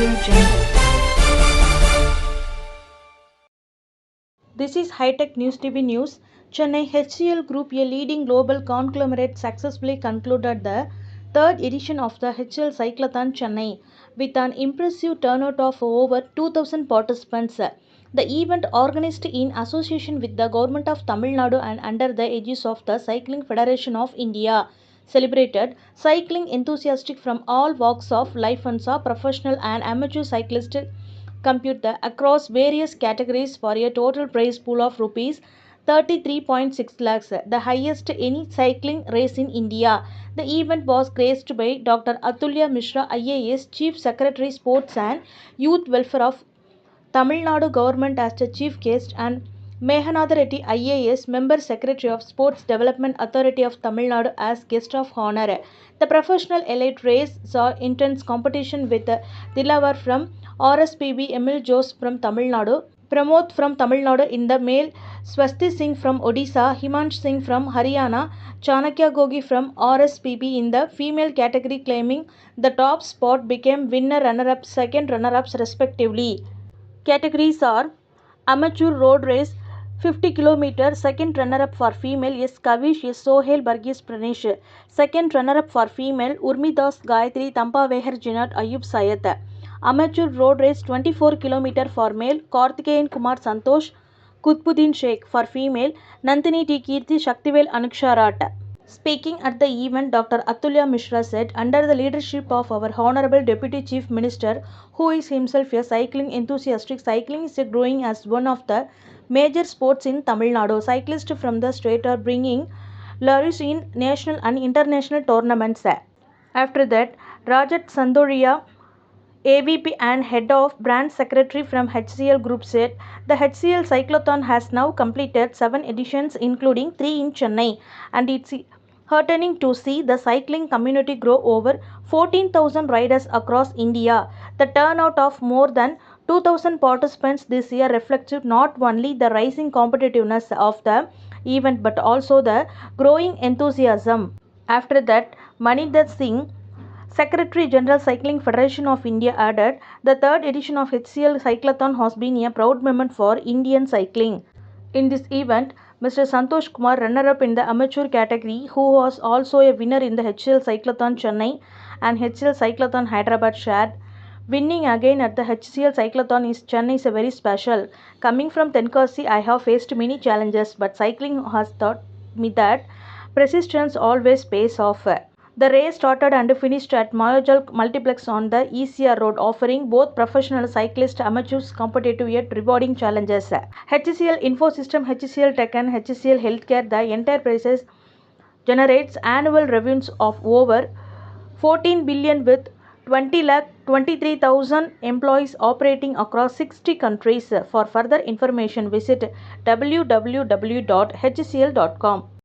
Audio Jungle. This is High-Tech News TV News. Chennai HCL Group, a leading global conglomerate, successfully concluded the third edition of the HCL Cyclothon Chennai with an impressive turnout of over 2,000 participants. The event, organized in association with the Government of Tamil Nadu and under the aegis of the Cycling Federation of India, celebrated cycling enthusiasts from all walks of life and saw professional and amateur cyclists compute across various categories for a total prize pool of rupees 33.6 lakhs, the highest any cycling race in India. The event was graced by Dr. Atulya Mishra, IAS, Chief Secretary Sports and Youth Welfare of Tamil Nadu Government as the chief guest, and Meghanatha Reddy, IAS, Member Secretary of Sports Development Authority of Tamil Nadu as guest of honor. The professional elite race saw intense competition with Dilawar from RSPB, Emil Jose from Tamil Nadu, Pramod from Tamil Nadu in the male, Swasti Singh from Odisha, Himansh Singh from Haryana, Chanakya Gogi from RSPB in the female category, claiming the top spot, became winner, runner-up, second runner-ups respectively. Categories are Amateur Road Race 50 km, second runner-up for female is Kavish is Sohail Burgess Pranesh, second runner-up for female Urmidas Gayatri Tampa Veher Jinat Ayub Sayat. Amateur Road Race 24 km for male Karthikeyan Kumar Santosh Kutbuddin Sheikh, for female Nandini T. Kirti Shaktivel Anuksharat. Speaking at the event, Dr. Atulya Mishra said, under the leadership of our Honorable Deputy Chief Minister, who is himself a cycling enthusiast, cycling is growing as one of the major sports in Tamil Nadu. Cyclists from the state are bringing laurels in national and international tournaments. After that, Rajat Sandoria, AVP and Head of Brand Secretary from HCL Group, said the HCL Cyclothon has now completed 7 editions, including 3 in Chennai, and it's heartening to see the cycling community grow. Over 14,000 riders across India. The turnout of more than 2,000 participants this year reflects not only the rising competitiveness of the event but also the growing enthusiasm. After that, Maninder Singh, Secretary General Cycling Federation of India, added, the third edition of HCL Cyclothon has been a proud moment for Indian cycling. In this event, Mr. Santosh Kumar, runner-up in the amateur category, who was also a winner in the HCL Cyclothon Chennai and HCL Cyclothon Hyderabad, shared, winning again at the HCL Cyclothon is Chennai is very special. Coming from Tenkasi, I have faced many challenges, but cycling has taught me that persistence always pays off. The race started and finished at Mayojal Multiplex on the ECR road, offering both professional cyclists and amateurs competitive yet rewarding challenges. HCL Infosystem, HCL Tech and HCL Healthcare, the enterprises generates annual revenues of over 14 billion with 20,23,000 employees operating across 60 countries. For further information, visit www.hcl.com.